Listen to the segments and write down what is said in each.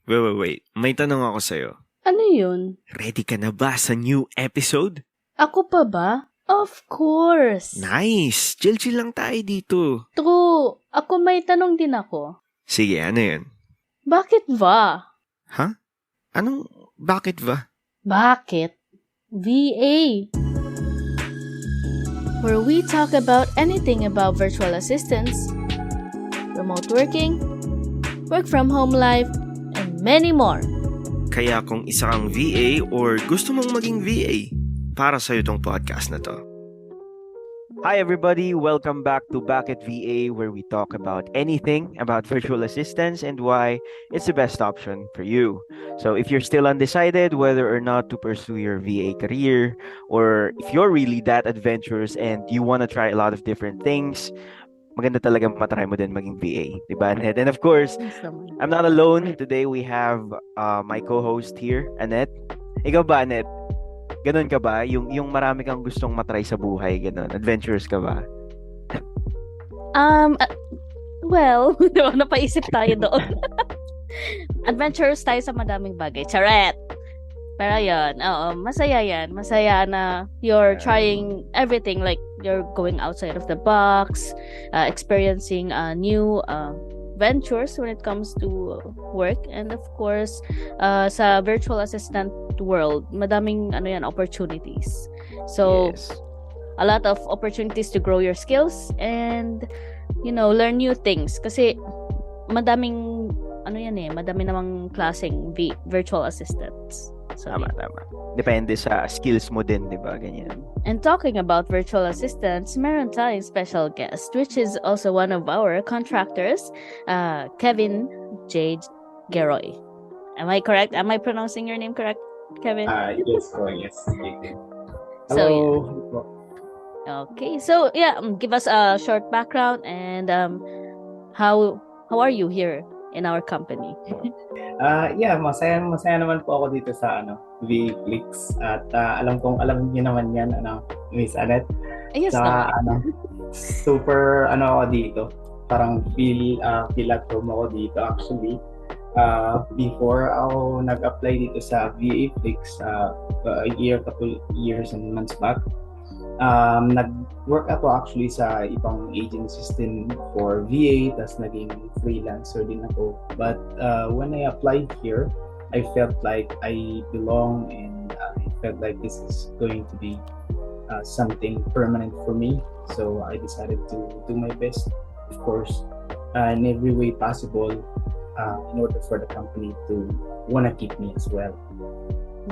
Wait. May tanong ako sa'yo. Ano yun? Ready ka na ba sa new episode? Ako pa ba? Of course! Nice! Chill lang tayo dito. True! Ako may tanong din ako. Sige, ano yun? Bakit ba? Ha? Anong bakit ba? Bakit? VA. Where we talk about anything about virtual assistants, remote working, work from home life, and many more. Kaya kung isa kang VA or gusto mong maging VA, para sa'yo tong podcast na to. Hi everybody, welcome back to Back at VA, where we talk about anything about virtual assistants and why it's the best option for you. So if you're still undecided whether or not to pursue your VA career, or if you're really that adventurous and you want to try a lot of different things, maganda talaga matry mo din maging VA, diba, Annette? And of course, I'm not alone. Today we have my co-host here, Annette. Ikaw ba, Annette? Ganon ka ba? Yung marami kang gustong matry sa buhay, ganon. Adventurous ka ba? Well, napaisip tayo doon. Adventurous tayo sa madaming bagay. Charet! Pero yun, oo, masaya yan. Masaya na you're trying everything, like you're going outside of the box, experiencing new ventures when it comes to work. And of course, sa virtual assistant world, madaming opportunities. So, Yes. a lot of opportunities to grow your skills and, learn new things. Kasi madaming madami namang klaseng virtual assistants. So, Tama. Depende sa skills mo din, di ba? Ganyan. And talking about virtual assistants, meron tayong special guest, which is also one of our contractors, Kevin J. Geroy. Am I correct? Am I pronouncing your name correct, Kevin? Yes. So, Hello. Okay. So, give us a short background and how are you here in our company? Masaya naman po ako dito sa VFlix at alam niyo naman 'yan, Miss Annette. Yes, naman. Super ako dito. Parang feel at home ako dito actually. Before ako nag-apply dito sa VFlix couple years and months back, nag-work ako actually sa ibang agencies din for VA, tas naging freelancer din ako. But when I applied here, I felt like I belong and I felt like this is going to be something permanent for me. So I decided to do my best, of course, in every way possible, in order for the company to wanna keep me as well.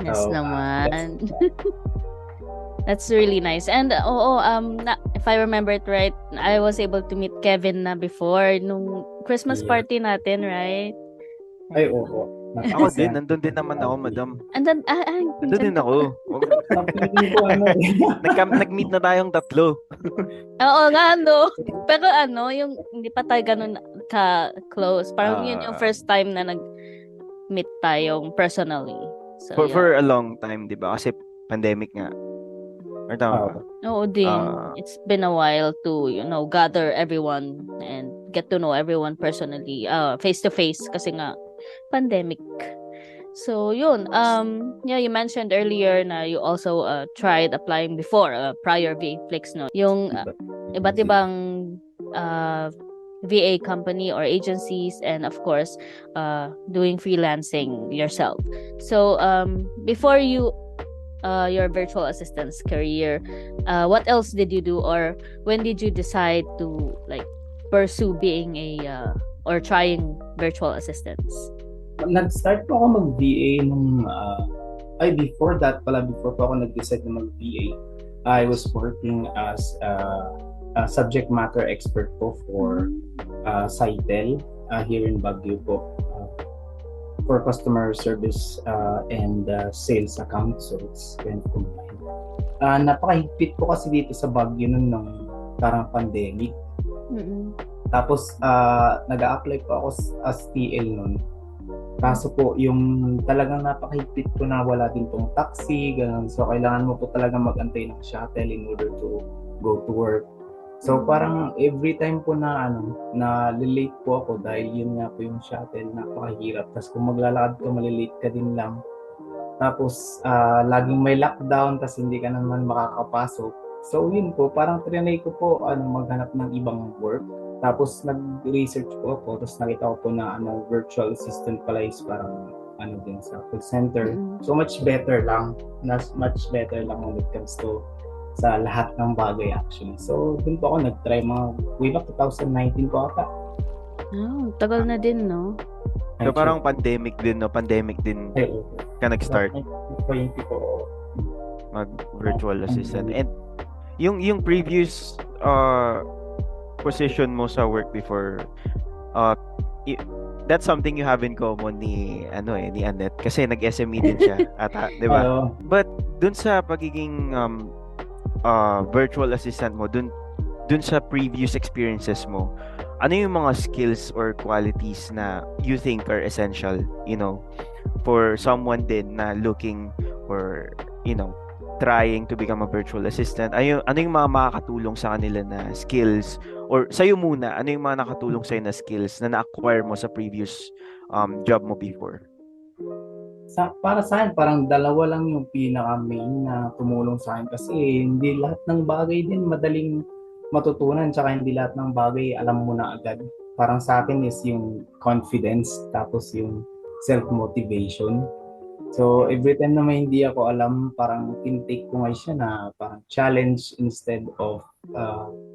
Yes, So, naman. That's really nice. And if I remember it right, I was able to meet Kevin na before nung Christmas Yeah. party natin, right? Ay, oo. Ako din, nandun din naman ako, madam. And then, Nandun din ako. Nag-meet na tayong tatlo. Oo nga, no? Pero yung hindi pa tayo ganun ka-close. Parang yun yung first time na nag-meet tayong personally. So, For a long time, di ba? Kasi pandemic nga. Or tama ba? Oo din. It's been a while to, gather everyone and get to know everyone personally, face to face kasi nga pandemic. So yun, you mentioned earlier na you also tried applying before prior VFlix, no? Yung iba't ibang VA company or agencies, and of course doing freelancing yourself. So before your virtual assistance career, what else did you do, or when did you decide to pursue being or trying virtual assistants? Nag-start po ako mag-VA nung before po ako nag-decide na mag-VA, I was working as a subject matter expert po for Saitel here in Baguio po, for customer service and sales account. So it's kind of combined. Napakahigpit po kasi dito sa Baguio nun ng parang pandemic. Mm-mm. Tapos nag-a-apply po ako as TL nun. Kaso po yung talagang napakahigpit po na wala din pong taxi, ganun. So kailangan mo po talaga mag-antay ng shuttle in order to go to work. So parang every time po na na late po ako dahil yun nga po yung shuttle, napakahirap. Tapos kung maglalakad ka, malilate ka din lang. Tapos laging may lockdown, tapos hindi ka naman makakapasok. So yun po, parang trinay ko po maghanap ng ibang work. Tapos nag-research po ako, tapos nakita ko po na virtual assistant pala is parang din sa call center. Mm. So much better lang. Much better lang when it comes to sa lahat ng bagay actually. So dun po ako nag-try way back 2019 po ata. Oh, tagal na din, no? So parang pandemic din, no? Pandemic din Ay, oo. ka nag-start 20 po. mag-virtual assistant. And yung previous position mo sa work before, that's something you have in common ni Annette kasi nag-SME din siya ata, 'di ba? Oo. But dun sa pagiging virtual assistant mo, dun sa previous experiences mo, ano yung mga skills or qualities na you think are essential, for someone din na looking or, trying to become a virtual assistant? Ano yung mga makakatulong sa kanila na skills? Or sa'yo muna, ano yung mga nakatulong sa'yo na skills na na-acquire mo sa previous job mo before? Para sa akin, parang dalawa lang yung pinaka-main na tumulong sa akin kasi hindi lahat ng bagay din madaling matutunan, tsaka hindi lahat ng bagay alam mo na agad. Parang sa akin is yung confidence, tapos yung self-motivation. So every time na may hindi ako alam, parang intake ko nga siya na parang challenge instead of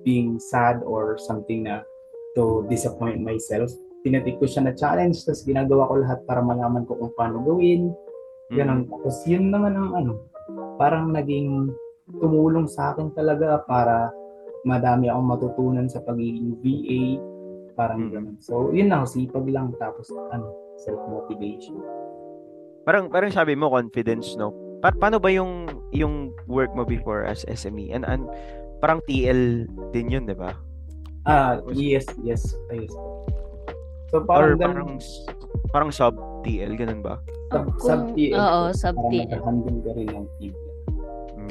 being sad or something na to disappoint myself. Tinatik ko siya na challenge, tapos ginagawa ko lahat para malaman ko kung paano gawin. Ganun. Tapos yun naman ang parang naging tumulong sa akin talaga para madami akong matutunan sa pagiging VA. Parang ganun. So yun lang, sipag lang, tapos self-motivation. Parang sabi mo confidence, no? Paano ba yung work mo before as SME? And parang TL din yun, 'di ba? Yes. So Or parang parang sub TL, ganun ba? sub-TL. Oo, sub-TL. Parang nag-handle ka rin ng TV.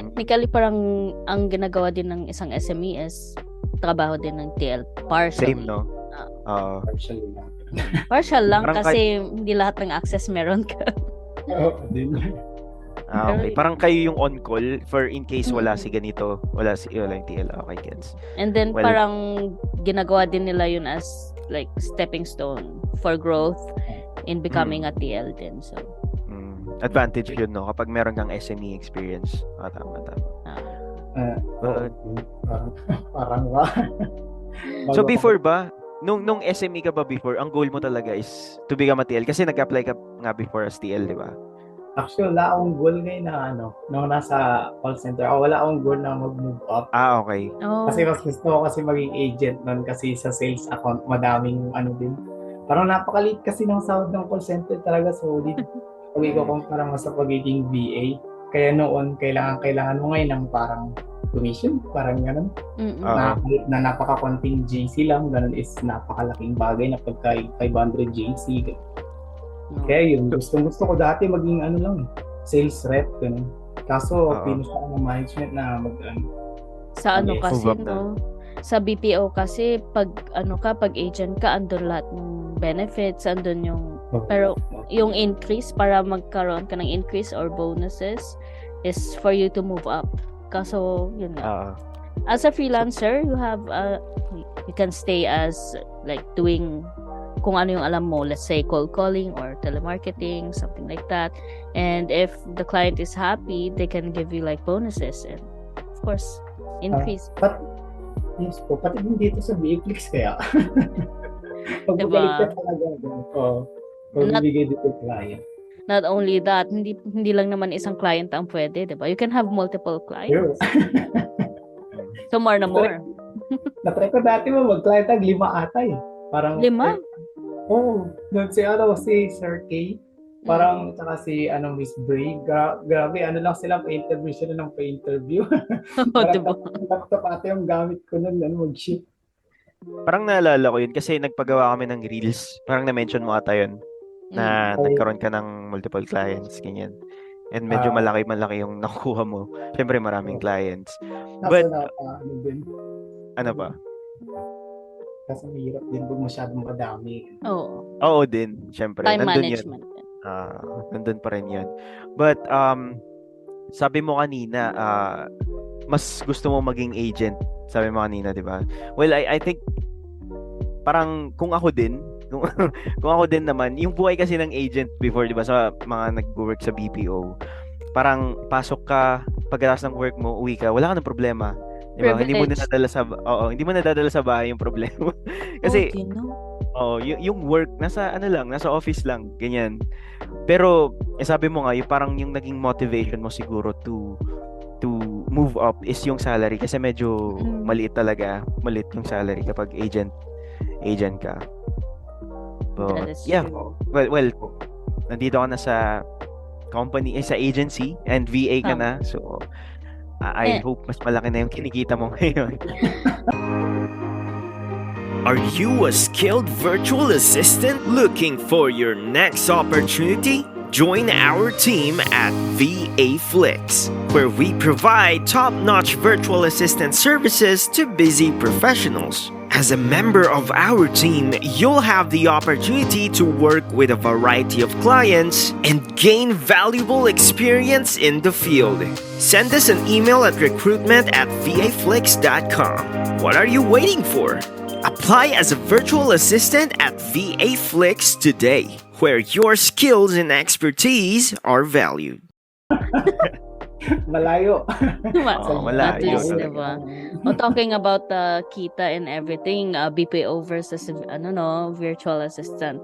Technically, parang ang ginagawa din ng isang SME is trabaho din ng TL. Partially. Same, no? Partially lang. Partial lang Parang kasi hindi lahat ng access meron ka. Oo, din. Okay. Parang kayo yung on-call for in case wala si ganito, wala yung TL. Okay, gets. And then Well, parang ginagawa din nila yun as like stepping stone for growth in becoming a TL din. So advantage yun, no? Kapag meron kang SME experience. Tama. Parang ba? So before ba, nung SME ka ba before, ang goal mo talaga is to become a TL? Kasi nag-apply ka nga before as TL, di ba? Actually, wala akong goal ngayon na nung nasa call center ako, wala akong goal na mag-move up. Okay. Oh. Kasi mas gusto ko kasi maging agent nun kasi sa sales account, madaming din. Parang napakaliit kasi ng sahod ng call center talaga, solid. Sabi ko kung parang sa pagiging VA. Kaya noon, kailangan mo ngayon ng parang commission, parang gano'n. Na napaka-konting JC lang, gano'n is napakalaking bagay na pagka 500 JC. Kaya yun, gusto ko dati maging sales rep, gano'n. Kaso, pinusta ko ng management na sa kasi, move up no? Sa BPO kasi, pag agent ka, andun lahat ng benefits, andun yung, pero yung increase, para magkaroon ka ng increase or bonuses, is for you to move up. Kaso, yun nga. As a freelancer, you can stay as, like, doing kung ano yung alam mo, let's say cold calling or telemarketing, something like that. And if the client is happy, they can give you like bonuses and of course, increase. Yes po, pati din dito sa BFlix kaya. Pag Diba? magalit ka talaga, magbibigay dito client. Not only that, hindi lang naman isang client ang pwede, diba? You can have multiple clients. So more na more. Na-try ko dati mag-client 5 ata eh. Parang 5? Oo. Doon si Sir K. Parang tsaka si Miss Bray. Grabe, lang sila, pa-interview sila ng pa-interview. Diba? Laptop ata yung gamit ko nun, mag-ship. Parang naalala ko yun kasi nagpagawa kami ng reels. Parang na-mention mo ata yun na nagkaroon ka ng multiple clients, ganyan. And medyo malaki yung nakuha mo. Siyempre maraming clients. But Ano pa? Kasi mahirap din kung masyadong madami. Oo. Oo din, syempre. Time Nandun yun. management. Nandun pa rin yun. But, sabi mo kanina, mas gusto mo maging agent. Sabi mo kanina, di ba? Well, I think, parang kung ako din, kung ako din naman, yung buhay kasi ng agent before, di ba, sa mga nag-work sa BPO, parang pasok ka, pagkatapos ng work mo, uwi ka, wala ka ng problema. Di ba? Hindi mo Privilege. nadadala sa, hindi mo nadadala sa bahay yung problema. Kasi, Oh, you know? yung work, nasa nasa office lang, ganyan. Pero, sabi mo nga, yung parang yung naging motivation mo siguro to move up is yung salary kasi medyo maliit yung salary kapag agent ka. That But, is yeah, true. well, nandito ka na sa company, sa agency, and VA ka na, so, I hope mas malaki na yung kinikita mo ngayon. Are you a skilled virtual assistant looking for your next opportunity? Join our team at VA Flix, where we provide top-notch virtual assistant services to busy professionals. As a member of our team, you'll have the opportunity to work with a variety of clients and gain valuable experience in the field. Send us an email at recruitment@vaflix.com. What are you waiting for? Apply as a virtual assistant at VA Flix today, where your skills and expertise are valued. Malayo. Malayo At least, talaga. diba? Talking about kita and everything, BPO versus virtual assistant.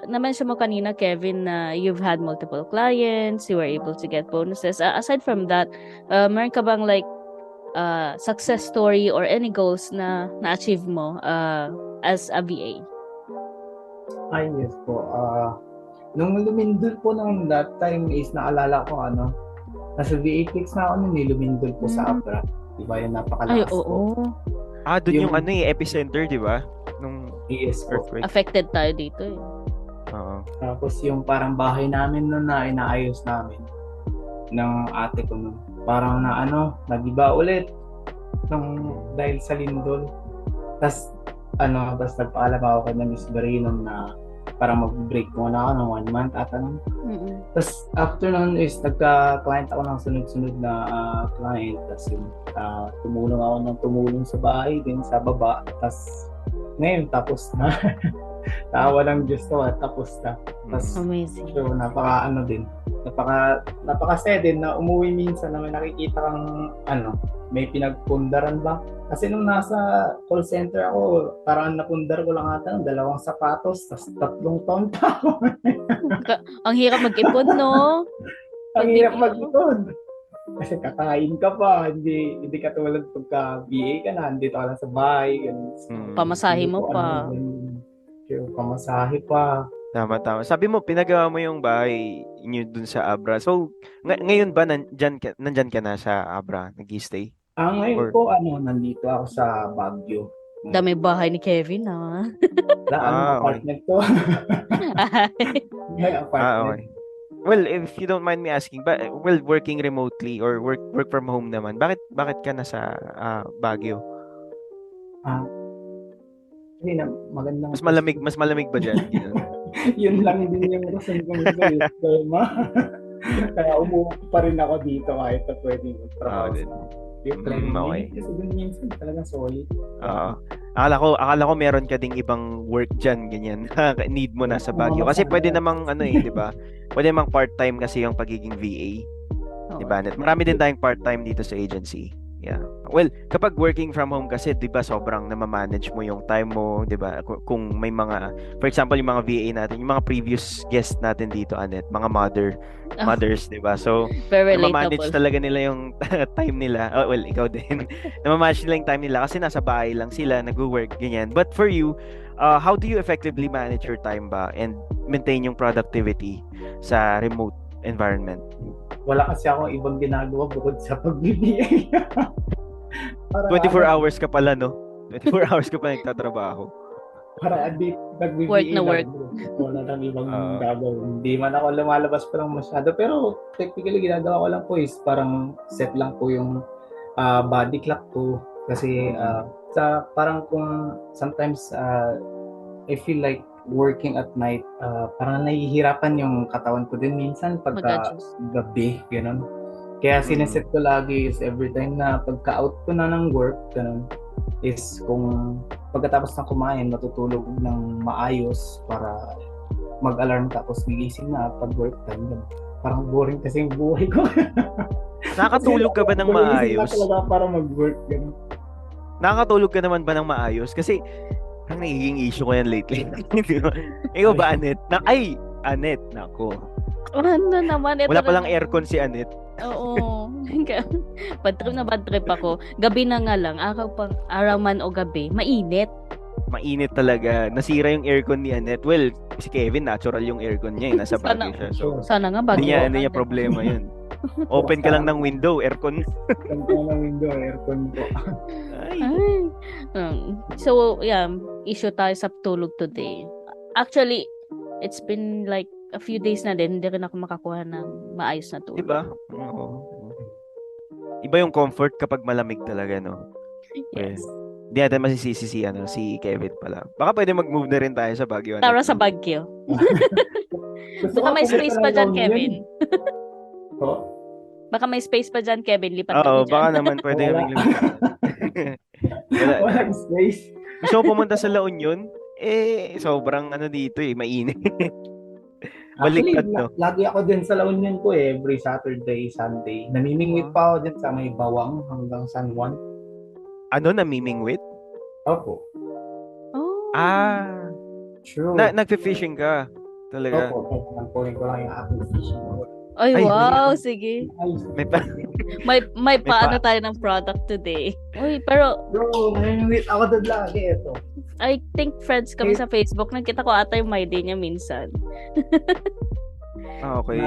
Na-mention mo kanina, Kevin, na you've had multiple clients, you were able to get bonuses. Aside from that, meron ka bang like success story or any goals na na-achieve mo as a VA? Ay, yes po. Nung lumindol po ng that time is naalala ko nasa VA Flix na ako nun, lumindol po sa Abra. Diba yung napakalakas Ay, oo. po. Doon yung Yung- epicenter, di ba? Nung Yes po. earthquake. Affected tayo dito eh. Oo. Tapos yung parang bahay namin nun na inaayos namin ng ate ko nun. Parang nagiba ulit dahil sa lindol. Tapos nagpaalam ako kay Miss Barinon na parang mag-break muna ako ng 1 month at Tapos after nun is nagka-client ako ng sunod-sunod na client. Tapos tumulong ako ng tumulong sa bahay din sa baba. Tapos ngayon tapos na. Tawa ng Diyos ko tapos na. Tapos Amazing. so napaka-sad din na umuwi minsan na may nakikita kang may pinagpundaran ba? Kasi nung nasa call center ako, parang napundar ko lang ata ng 2 sapatos, tapos 3 taon pa ako. Ang hirap mag-ipon, no? Ang hirap mag-ipon. Kasi kakain ka pa, hindi ka tulad pagka VA ka na, andito ka lang sa bahay. Pamasahe mo pa. Pamasahe pa. Tama. Sabi mo, pinagawa mo yung bahay niyo dun sa Abra. So, ngayon ba nandyan ka na sa Abra? Nag-stay? Ngayon po, nandito ako sa Baguio. Dami bahay ni Kevin, ha? Apartment ko. May apartment. Okay. Well, if you don't mind me asking, working remotely or work from home naman, bakit ka nasa Baguio? Kasi magandang Mas malamig ba diyan? Yun lang din yung rason kong tema. Kaya umuwi pa rin ako dito kahit na pwedeng magtrabaho. Okay. Kasi dun minsan talaga solid. Akala ko meron ka ding ibang work diyan, ganyan. Need mo na sa Baguio. Kasi pwede namang di ba? Pwede namang part-time kasi yung pagiging VA. Di ba? Marami din tayong part-time dito sa agency. Yeah. Well, kapag working from home kasi, 'di ba, sobrang namamanage mo yung time mo, 'di ba? Kung may mga, for example, yung mga VA natin, yung mga previous guest natin dito, Annette, mga mothers, 'di ba? So, Very namamanage relatable. talaga nila yung time nila. Well, ikaw din. Namamanage nila yung time nila kasi nasa bahay lang sila, nagwo-work, ganyan. But for you, how do you effectively manage your time ba and maintain yung productivity sa remote environment? Wala kasi akong ibang ginagawa bukod sa pagbibigay. 24 hours ka pala, no? 24 hours ka pa nagtatrabaho. Para nagbibigay Work na work. Wala nang ibang gagawin. Hindi man ako lumalabas pa lang masyado. Pero technically, ginagawa ko lang po is parang set lang po yung body clock ko. Kasi sa parang kung sometimes I feel like working at night, parang nahihirapan yung katawan ko din minsan pagka Mag-adjust. gabi, ganun. Kaya sineset ko lagi is every time na pagka-out ko na ng work, ganun, is kung pagkatapos ng kumain, matutulog ng maayos para mag-alarm tapos gigising na pag work time. Ganun. Parang boring kasi yung buhay ko. Nakakatulog ka ba ng Gumising na maayos? talaga para mag-work, ganun. Nakakatulog ka naman ba ng maayos? Kasi ang nagiging issue ko yan lately. Di ba? Ikaw ba, Anet? Anet, nako. Ano naman, ito Wala palang naman. aircon si Anet. Oo. Bad trip ako. Gabi na nga lang, araw man o gabi, mainit. Mainit talaga. Nasira yung aircon ni Anet. Well, si Kevin, natural yung aircon niya. Nasa Sana- Baguio siya. So, Sana nga bago. hindi niya problema yun. Open ka lang ng window, aircon. Ganito na window, aircon ko. Ay. Ay. So, yeah, issue tayo sa tulog today. Actually, it's been like a few days na din, hindi rin ako makakuha ng maayos na tulog. Diba? Oo. Iba yung comfort kapag malamig talaga, no? Yes. Hindi natin masisisi si Kevin pala. Baka pwede mag-move na rin tayo sa Baguio. Tara sa Baguio. Gusto Baka ko may pumunta space ng pa dyan, La Union. Kevin. Oo. Baka may space pa dyan, Kevin. Lipat Oo, kami dyan. baka naman pwede Wala. kami lumipat. Wala. Walang space. Gusto ko pumunta sa La Union. Sobrang dito mainit. Actually, Baliktad, no? lagi ako din sa La Union ko every Saturday, Sunday. Namimingwit pa ako din sa may Bawang hanggang San Juan. Namimingwit? Opo. Oh. True. Nagfi-fishing ka. Talaga. Opo. Pagkunin ko lang yung aking fishing rod. Ay, Ay, wow. Sige. Ay, May pa- May paano pa- tayo ng product today. Uy, pero bro, namimingwit ako doon lagi. Ito. I think friends kami sa Facebook. Nakita ko ata yung my day niya minsan. Okay.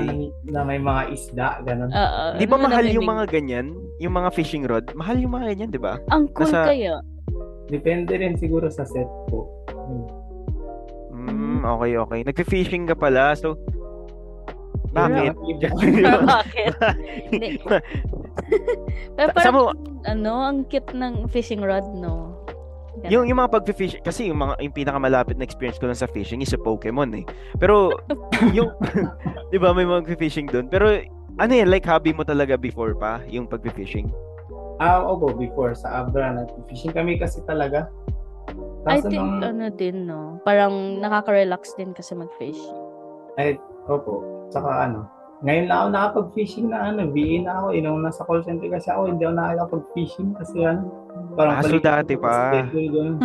Na may mga isda, ganun. Oo. Di ba Ano mahal namimig- yung mga ganyan? Yung mga fishing rod? Mahal yung mga ganyan, di ba? Ang cool nasa- kaya. Depende rin siguro sa set ko. Okay. Nagfi-fishing ka pala. So, bakit? Pero bakit? Hindi. Pero Sa parang, mo- ang cute ng fishing rod, no? Ganun. yung mga pag-fishing, kasi yung pinakamalapit na experience ko lang sa fishing is sa Pokemon eh. Pero, yung, di ba, may mag-fishing doon. Pero, like hobby mo talaga before pa, yung pag-fishing? Opo, before sa Abra, nag-fishing kami kasi talaga. I Kaso think, nung- din, no? Parang nakaka-relax din kasi mag-fish. Opo, saka ngayon lang ako nakapag-fishing na VA na ako. Nung nasa call center kasi ako, hindi ako nakakapag-fishing kasi parang So balik dati ako pa. sa schedule, ganun.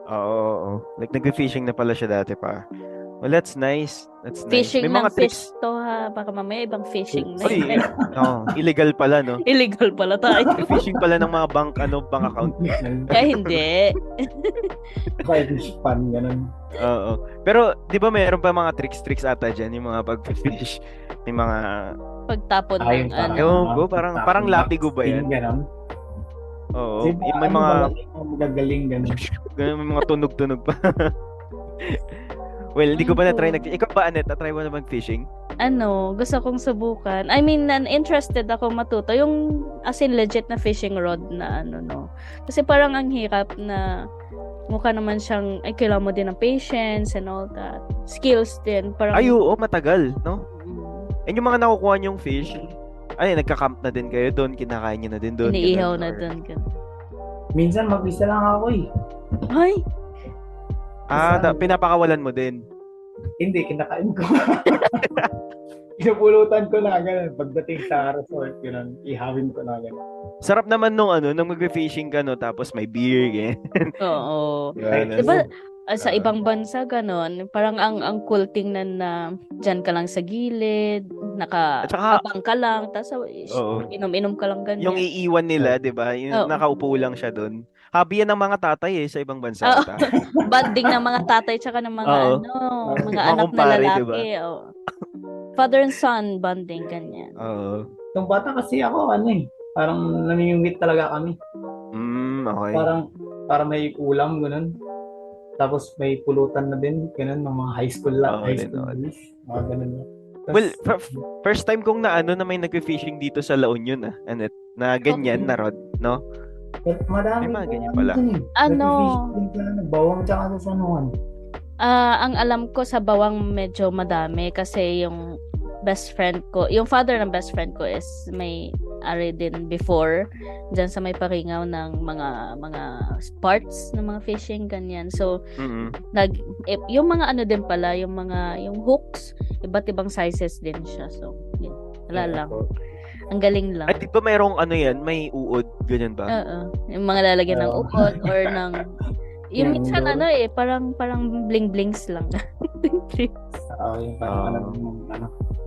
Oo. Like, nag-fishing na pala siya dati pa. Well, that's nice. That's nice. Fishing May ng mga fish tricks. to, ha? Baka mamaya ibang fishing na. Uy, illegal pala, no? Illegal pala tayo. Fishing pala ng mga bank account. Kaya hindi. Kaya fish pan, ganun. Oo. Pero, di ba mayroon pa mga tricks ata dyan, yung mga pag-fish. May mga, Pagtapon Ayun, ng Ewan ko, parang lapigo ba yan? Ganun. oo. Diba, Yung may mga, magagaling, ganun. may mga tunog-tunog pa. Well, hindi ko pa na-try. Ikaw ba, Anet? Na-try mo na mag-fishing? Gusto kong subukan. I mean, interested ako matuto. Yung, as in, legit na fishing rod na no. Kasi parang ang hirap na mukha naman siyang, kailangan mo din ng patience and all that. Skills din. Parang, Ay, oo, matagal, no? Mm, And yung mga nakukuha niyong fish, nagka-camp na din kayo doon, kinakain niyo na din doon. iniihaw ganun, na or- doon. Minsan mag-isa lang ako eh. Ay! Pinapakawalan mo din. Hindi, kinakain ko. Pinupulutan ko na ganun. Pagdating sa resort, ganun, ihawin ko na ganun. Sarap naman nung mag-fishing ka, no? Tapos may beer, ganyan. Oo. Ganun. Diba, sa ibang bansa, ganon, parang ang cool tingnan na dyan ka lang sa gilid, At saka- nakaabang ka lang, tapos Oo. inom-inom ka lang ganyan. Yung iiwan nila, di ba? Yung Oo. nakaupo lang siya doon. Hobby yan ng mga tatay sa ibang bansa. Oo. ata. Banding ng mga tatay tsaka ng mga Oo. mga Mga anak na kumpare, lalaki. diba? Oo. Father and son banding, ganyan. Oo. Nung bata kasi ako, parang namimingwit talaga kami. Okay. Para may ulam, ganun. Tapos may pulutan na din, ganun, ng mga high school Oo, high din, school oo. days. Mga ganun. Tas- Well, first time kong na may nag-fishing dito sa La Union, Anet, na ganyan, Okay. na rod, no? But marami May mga po ganyan pala. dun eh. Ano? Nag-fishing sa Bawang tsaka sa San Juan. Ang alam ko sa Bawang medyo madami kasi yung father ng best friend ko is may ari din before diyan sa may paringaw ng mga parts ng mga fishing ganyan. So Mm-mm. yung mga ano din pala, yung hooks, iba't ibang sizes din siya. So yun. Wala lang. Ang galing lang. Ay, di ba mayroong ano yan? May uod, ganyan ba? Oo. Yung mga lalagyan ng uod or ng yung Yan, minsan yung ano parang bling-blings lang. Yung parang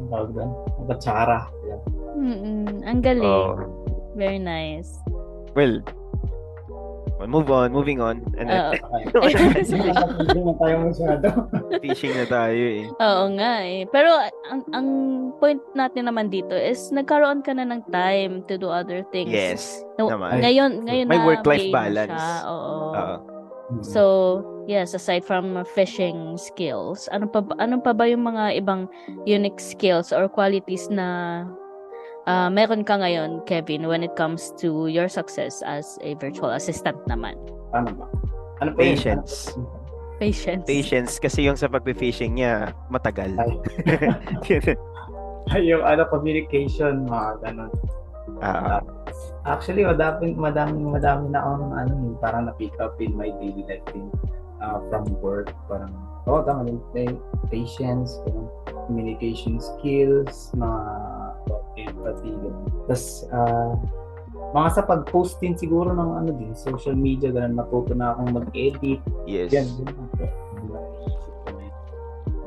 tawag doon? Kutsara. Yan. Ang galing. Oh. Very nice. Well, moving on. And then, Hindi na tayo masyado. fishing na tayo eh. Oo nga eh. Pero ang point natin naman dito is nagkaroon ka na ng time to do other things. Yes, No, naman. ngayon May na work-life may na balance. siya. Oo. Oo. So, yes, aside from fishing skills, ano pa ba yung mga ibang unique skills or qualities na meron ka ngayon, Kevin, when it comes to your success as a virtual assistant naman? Ano ba? Ano pa yun? Patience. Patience. Patience kasi yung sa pagpe-fishing niya matagal. Ay, yung communication, mga ganun. Actually, madami na akong parang na-pick up in my daily life din from work. Parang, tama din. Patience, communication skills, mga empathy. Tapos, mga sa pag-post din siguro ng din, social media, ganun, natuto na akong mag-edit. Yes. Yan.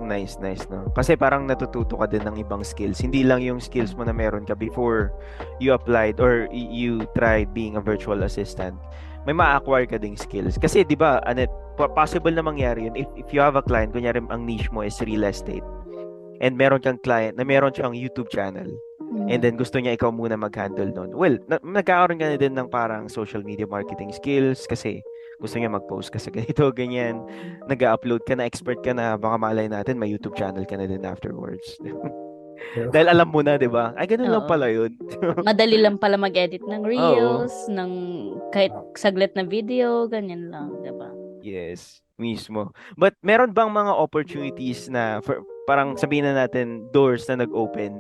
Nice, no? Kasi parang natututo ka din ng ibang skills. Hindi lang yung skills mo na meron ka before you applied or you tried being a virtual assistant. May ma-acquire ka ding skills. Kasi 'di ba, possible na mangyari yun if you have a client, kunyari ang niche mo is real estate. And meron kang client na meron siyang YouTube channel. And then gusto niya ikaw muna mag-handle nun. Well, nagkakaroon ka na din ng parang social media marketing skills kasi gusto niya mag-post kasi ganito, ganyan. Nag-upload ka na, expert ka na, baka malay natin may YouTube channel ka na din afterwards. Dahil alam mo na, di ba? Ay, ganun lang Oo. pala yun. Madali lang pala mag-edit ng reels, ng kahit saglit na video, ganyan lang, di ba? Yes, mismo. But meron bang mga opportunities na parang sabihin na natin doors na nag-open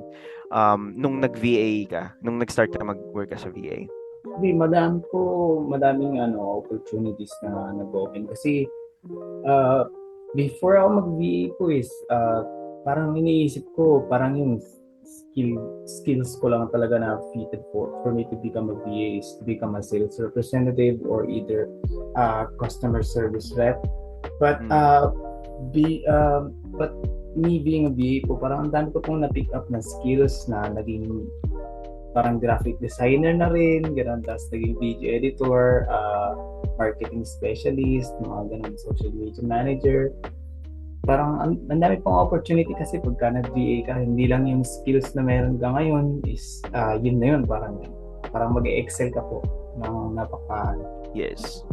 nung nag-VA ka, nung nag-start ka mag-work as a VA? Hindi, madaming opportunities na nag-open kasi before ako mag-VA po is parang iniisip ko parang yung skills ko lang talaga na fitted for me to become a VA is to become a sales representative or either customer service rep. But but me being a VA po, parang ang dami ko pong na-pick up na skills na naging parang graphic designer na rin, gano'n, tapos naging video editor, marketing specialist, mga ganun, social media manager. Parang ang dami pong opportunity kasi pagka nag-VA ka, hindi lang yung skills na meron ka ngayon is yun na yun, parang mag-excel ka po ng napaka. Yes.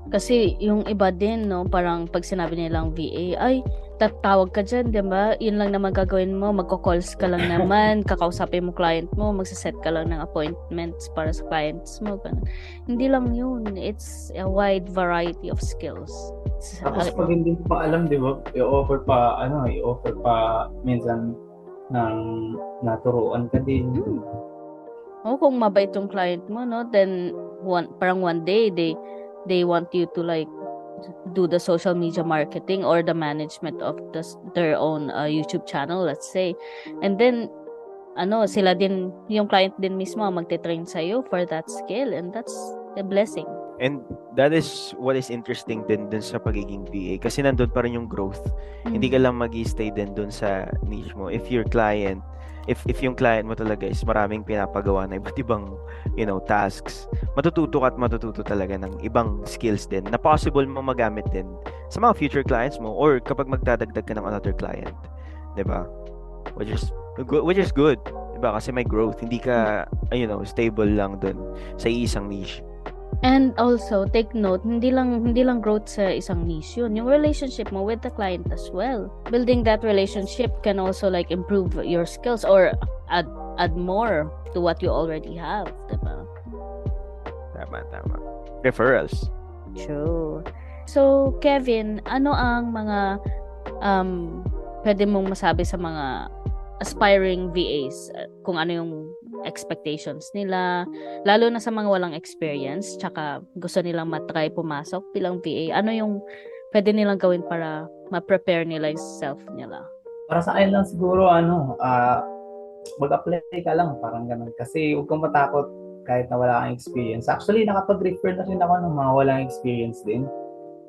Kasi yung iba din, no, parang pag sinabi nilang VA, ay, tatawag ka dyan, di ba? Yun lang naman gagawin mo, magko-calls ka lang naman, kakausapin mo client mo, magsaset ka lang ng appointments para sa clients mo. Ganun. Hindi lang yun. It's a wide variety of skills. Tapos pag hindi mo pa alam, di ba, i-offer pa minsan ng naturuan ka din. Kung mabait yung client mo, no, then parang one day they want you to like do the social media marketing or the management of their own YouTube channel, let's say. And then sila din, yung client din mismo magte-train sa iyo for that skill, and that's a blessing. And that is what is interesting din sa pagiging VA kasi nandun pa rin yung growth. Hindi ka lang mag-i-stay din dun sa niche mo. If your client, if yung client mo talaga is maraming pinapagawa na iba't ibang, tasks, matututo ka at matututo talaga ng ibang skills din na possible mo magamit din sa mga future clients mo or kapag magdadagdag ka ng another client. 'Di ba? Which is good. 'Di ba? Kasi may growth. Hindi ka, stable lang dun sa isang niche. And also, take note, hindi lang growth sa isang niche yun. Yung relationship mo with the client as well. Building that relationship can also like improve your skills or add more to what you already have. Diba? Tama. referrals. True. So, Kevin, ano ang mga pwede mong masabi sa mga aspiring VAs? Kung ano yung expectations nila, lalo na sa mga walang experience, tsaka gusto nilang matry pumasok bilang VA. Ano yung pwede nilang gawin para ma-prepare nila yung self nila? Para sa akin lang siguro, mag-apply ka lang, parang ganun. Kasi huwag kang matakot kahit na wala kang experience. Actually, nakapag-refer na rin ako ng mga walang experience din.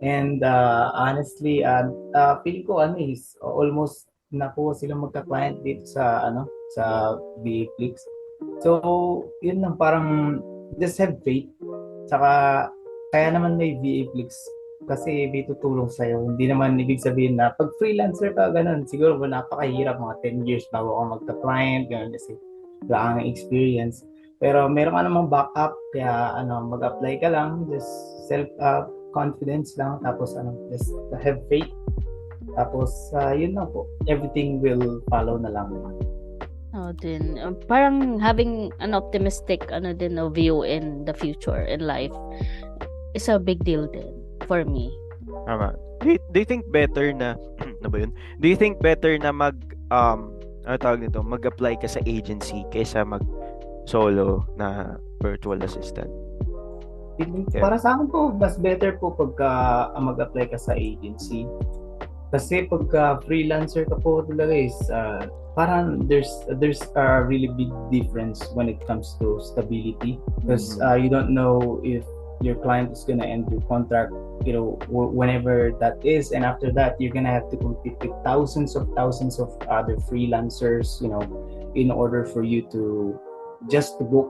And honestly, feeling ko is almost nakuha silang magka-client dito sa VA Flix. So, yun lang, parang just have faith. Saka, kaya naman may VA Flix kasi may tutulong sa'yo. Hindi naman ibig sabihin na pag freelancer ka, ganun, siguro napakahirap, mga 10 years bago ako magka-client, ganun, kasi wala kang experience. Pero meron ka namang backup, kaya mag-apply ka lang, just self-confidence lang, tapos just have faith. Tapos, yun lang po. Everything will follow na lang. Din. Parang having an optimistic view in the future in life is a big deal din for me. Tama. Do you think better na ano ba yun? Do you think better na mag-apply ka sa agency kaysa mag-solo na virtual assistant? Para sa akin po, mas better po pagka mag-apply ka sa agency. Kasi pagka freelancer ka po talaga parang there's a really big difference when it comes to stability, because you don't know if your client is gonna end your contract, whenever that is, and after that you're gonna have to compete with thousands of other freelancers, in order for you to just to book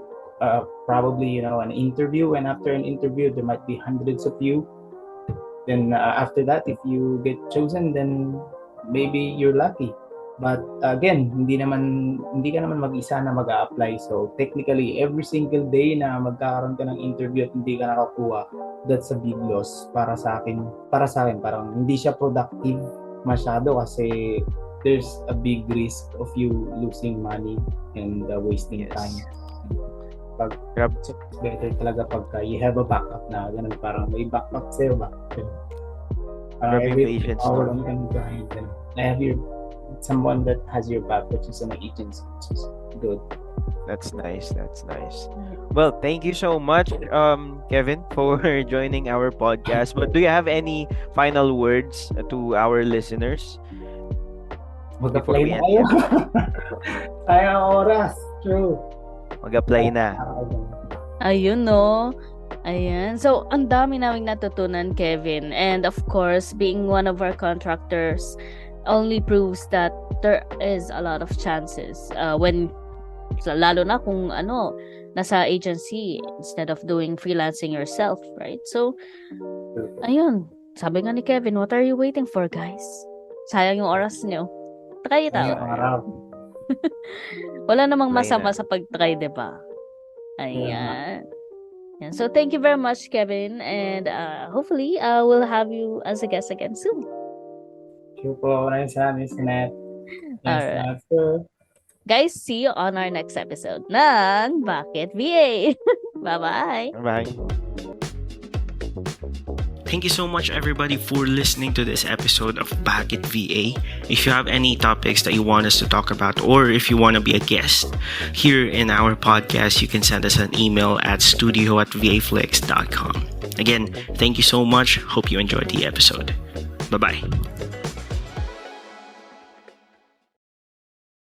probably an interview, and after an interview there might be hundreds of you. Then after that, if you get chosen, then maybe you're lucky. But again, hindi ka naman mag-isa na mag-a-apply. So technically, every single day na magkakaroon ka ng interview at hindi ka nakakuha, that's a big loss para sa akin. Parang hindi siya productive masyado kasi there's a big risk of you losing money and wasting time. Better talaga pagka you have a backup na ganun, parang may backup sa'yo ba? Patience. I have someone that has your back, which is an agency, which is good. That's nice. Well, thank you so much, Kevin, for joining our podcast. But do you have any final words to our listeners? Mag-apply na kayo. Sayang oras. True. Mag-apply na. Ayun, no? Ayan. So, ang dami naming natutunan, Kevin. And of course, being one of our contractors only proves that there is a lot of chances lalo na kung nasa agency instead of doing freelancing yourself, right? So, ayun. Sabi nga ni Kevin, what are you waiting for, guys? Sayang yung oras nyo. Try it out. Wala namang masama sa pag-try, diba? Ayan. Yeah. So, thank you very much, Kevin. And hopefully, we'll have you as a guest again soon. Sure po. Maraming salamat, Sinet. Alright. Guys, see you on our next episode ng Bakit VA. Bye-bye. Bye. Thank you so much, everybody, for listening to this episode of Bakit VA. If you have any topics that you want us to talk about, or if you want to be a guest here in our podcast, you can send us an email at studio@vaflix.com. Again, thank you so much. Hope you enjoyed the episode. Bye-bye.